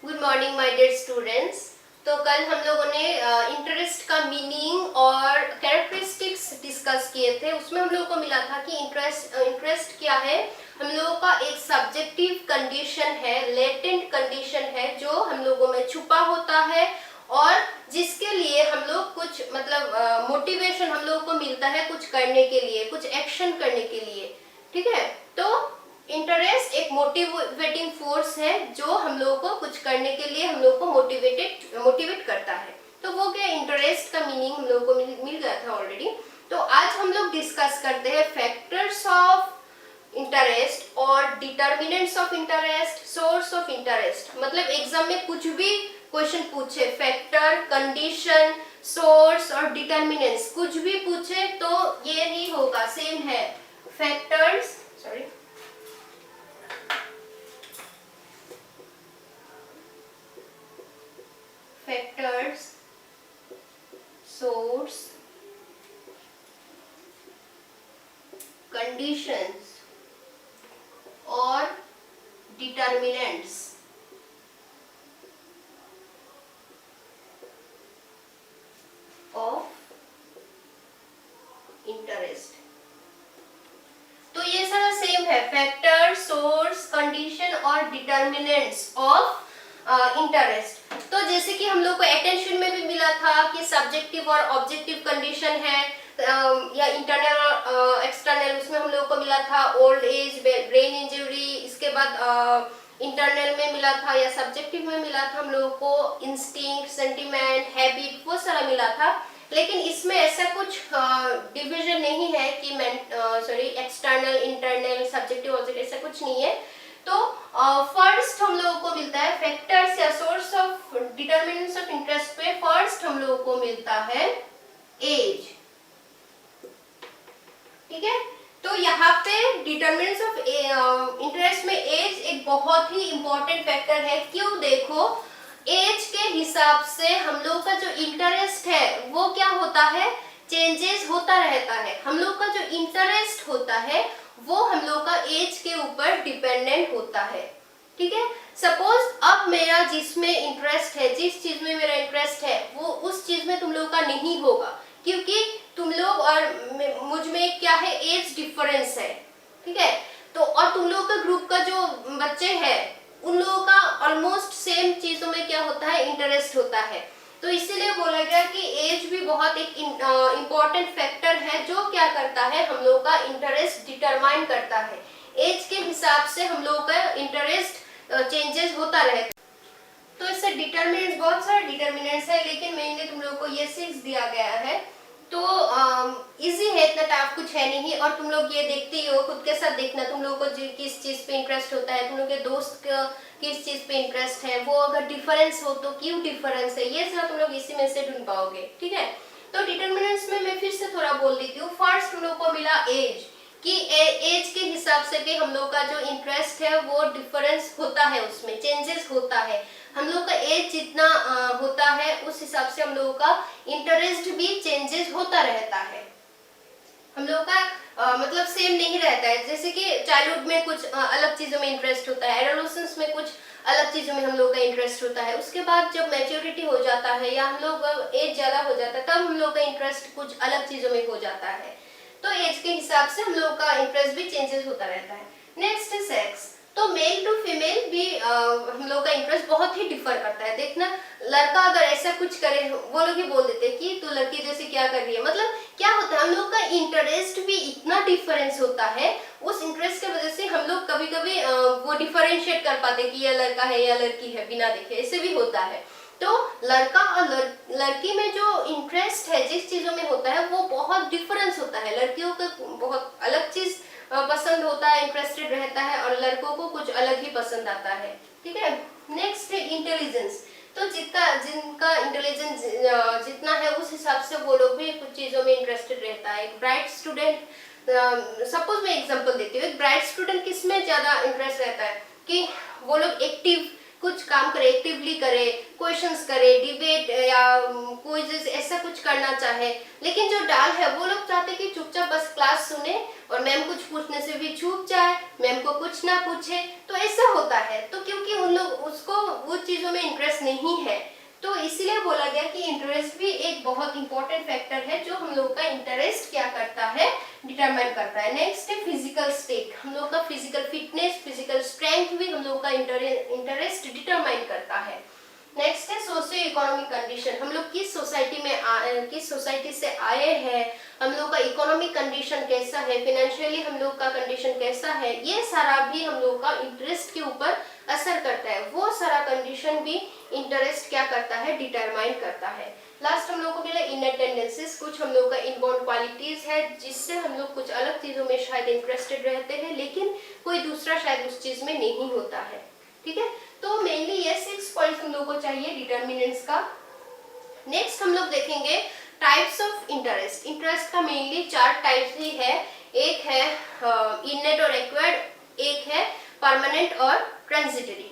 Good morning my dear students. तो कल हम लोगों ने इंटरेस्ट का मीनिंग और कैरेक्टरिस्टिक्स डिस्कस किए थे। उसमें हम लोगों को मिला था कि इंटरेस्ट क्या है। हम लोगों का एक सब्जेक्टिव कंडीशन है, लेटेंट कंडीशन है जो हम लोगों में छुपा होता है और जिसके लिए हम लोग कुछ मतलब मोटिवेशन हम लोगों को मिलता है कुछ करने के लिए, कुछ एक्शन करने के लिए। ठीक है, तो इंटरेस्ट एक मोटिवेटिंग फोर्स है जो हम लोगों को कुछ करने के लिए हम लोग को मोटिवेट करता है। तो वो क्या, इंटरेस्ट का मीनिंग हम लोगों को मिल गया था ऑलरेडी। तो आज हम लोग डिस्कस करते हैं फैक्टर्स ऑफ इंटरेस्ट और determinants of interest, source of interest. मतलब एग्जाम में कुछ भी क्वेश्चन पूछे, फैक्टर, कंडीशन, सोर्स और डिटर्मिनेंट्स कुछ भी पूछे तो ये ही होगा, सेम है। Factors, sorry, factors, source, conditions और डिटर्मिनेंट्स ऑफ इंटरेस्ट। तो ये सारा सेम है, फैक्टर, सोर्स, कंडीशन और डिटर्मिनेंट्स ऑफ इंटरेस्ट। तो जैसे कि हम लोग को अटेंशन में भी मिला था कि सब्जेक्टिव और ऑब्जेक्टिव कंडीशन है, या इंटरनल और एक्सटर्नल। उसमें हम लोग को मिला था ओल्ड एज, ब्रेन इंजरी। इसके बाद इंटरनल में मिला था या सब्जेक्टिव में मिला था हम लोगों को इंस्टिंक्ट, सेंटिमेंट, हैबिट, वो सारा मिला था। लेकिन इसमें ऐसा कुछ डिवीजन नहीं है कि एक्सटर्नल, इंटरनल, सब्जेक्टिव, ऑब्जेक्टिव, ऐसा कुछ नहीं है। तो फर्स्ट हम लोगों को मिलता है फैक्टर्स या source of determinants of interest पे फर्स्ट हम लोगों को मिलता है एज। ठीक है, तो यहाँ पे डिटर्मिनेंट्स ऑफ इंटरेस्ट में एज एक बहुत ही इंपॉर्टेंट फैक्टर है। क्यों? देखो, एज के हिसाब से हम लोग का जो इंटरेस्ट है वो क्या होता है, चेंजेस होता रहता है। हम लोग का जो इंटरेस्ट होता है वो हम लोग का एज के ऊपर डिपेंडेंट होता है। ठीक है, सपोज अब मेरा जिसमें इंटरेस्ट है, जिस चीज में मेरा इंटरेस्ट है वो उस चीज में तुम लोग का नहीं होगा, क्योंकि तुम लोग और मुझ में क्या है, एज डिफरेंस है। ठीक है, तो और तुम लोग का ग्रुप का जो बच्चे हैं उन लोगों का ऑलमोस्ट सेम चीजों में क्या होता है, इंटरेस्ट होता है। तो इसीलिए बोला गया कि एज भी बहुत एक इम्पॉर्टेंट फैक्टर है जो क्या करता है, हम लोग का इंटरेस्ट डिटरमाइन करता है। एज के हिसाब से हम लोग का इंटरेस्ट चेंजेस होता रहता है। तो इससे डिटर्मिनेंट्स, बहुत सारे डिटर्मिनेंट्स है, लेकिन मेनली तुम लोग को ये 6 दिया गया है। तो इजी है, इतना टफ कुछ है नहीं। और तुम लोग ये देखते ही हो, खुद के साथ देखना तुम लोग को किस चीज पे इंटरेस्ट होता है, तुम लोग के दोस्त का किस चीज पे इंटरेस्ट है, वो अगर डिफरेंस हो तो क्यों डिफरेंस है, ये सब तुम लोग इसी में से ढूंढ पाओगे। ठीक है, तो डिटर्मिनेंट्स में मैं फिर से थोड़ा बोल देती हूँ। फर्स्ट तुम लोग को मिला एज, कि एज के हिसाब से भी हम लोग का जो इंटरेस्ट है वो डिफरेंस होता है, उसमें चेंजेस होता है। हम लोग का एज जितना होता है उस हिसाब से हम लोगों का इंटरेस्ट भी चेंजेस होता रहता है। हम लोग का मतलब सेम नहीं रहता है। जैसे कि चाइल्डहुड में कुछ अलग चीजों में इंटरेस्ट होता है, एडोलेसेंस में कुछ अलग चीजों में हम लोग का इंटरेस्ट होता है। उसके बाद जब मैच्योरिटी हो जाता है या हम लोग एज ज्यादा हो जाता है तब हम लोग का इंटरेस्ट कुछ अलग चीजों में हो जाता है। तो एज के हिसाब से हम लोग का इंटरेस्ट भी चेंजेस होता रहता है। नेक्स्ट है सेक्स। तो मेल टू फीमेल भी हम लोग का इंटरेस्ट बहुत ही डिफर करता है। देखना, लड़का अगर ऐसा कुछ करे, वो लोग ही बोल देते कि तू लड़की जैसे क्या कर रही है। मतलब क्या होता है, हम लोग का इंटरेस्ट भी इतना डिफरेंस होता है। उस इंटरेस्ट की वजह से हम लोग कभी कभी वो डिफरेंशिएट कर पाते कि यह लड़का है या लड़की है बिना देखे, ऐसे भी होता है। तो लड़का और लड़की में जो इंटरेस्ट है, जिस चीजों में होता है वो बहुत डिफरेंस होता है। लड़कियों का बहुत अलग चीज पसंद होता है, इंटरेस्टेड रहता है, और लड़कों को कुछ अलग ही पसंद आता है। ठीक है, नेक्स्ट है इंटेलिजेंस। तो जिनका इंटेलिजेंस जितना है उस हिसाब से वो लोग भी कुछ चीजों में इंटरेस्टेड रहता है। एक ब्राइट स्टूडेंट, सपोज मैं एग्जांपल देती हूँ, एक ब्राइट स्टूडेंट किस में ज्यादा इंटरेस्ट रहता है कि वो लोग एक्टिव कुछ काम करे, एक्टिवली करे, क्वेश्चंस करे, डिबेट या क्विज़ ऐसा कुछ करना चाहे। लेकिन जो डाल है वो लोग चाहते कि चुपचाप बस क्लास सुने और मैम कुछ पूछने से भी चूक जाए, मैम को कुछ ना पूछे, तो ऐसा होता है। तो क्योंकि उन लोग उसको वो चीज़ों में इंटरेस्ट नहीं है, तो इसीलिए बोला गया कि इंटरेस्ट भी एक बहुत इंपॉर्टेंट फैक्टर है जो हम लोग का इंटरेस्ट क्या करता है, डिटरमाइन करता है। नेक्स्ट है फिजिकल स्टेट, हम लोग का फिजिकल फिटनेस, फिजिकल स्ट्रेंथ भी हम लोग का इंटरेस्ट डिटरमाइन करता है। नेक्स्ट है सोशियो इकोनॉमिक कंडीशन, हम लोग किस सोसाइटी में किस सोसाइटी से आए हैं, हम लोग का इकोनॉमिक कंडीशन कैसा है, फाइनेंशियली हम लोग का कंडीशन कैसा है, ये सारा भी हम लोग का इंटरेस्ट के ऊपर असर करता है। वो सारा कंडीशन भी इंटरेस्ट क्या करता है, डिटरमाइन करता है। लास्ट हम लोग को मिला इनर टेंडेंसीज, कुछ हम लोग का इनबॉर्न क्वालिटीज है जिससे हम लोग कुछ अलग चीजों में शायद इंटरेस्टेड रहते हैं लेकिन कोई दूसरा शायद उस चीज में नहीं होता है। ठीक है, तो मेनली ये 6 पॉइंट्स हम लोग को चाहिए डिटर्मिनेंट्स का। नेक्स्ट हम लोग देखेंगे टाइप्स ऑफ इंटरेस्ट। इंटरेस्ट का मेनली 4 टाइप्स ही है, एक है इनेट और एक्वायर्ड, एक है परमानेंट और ट्रांजिटरी।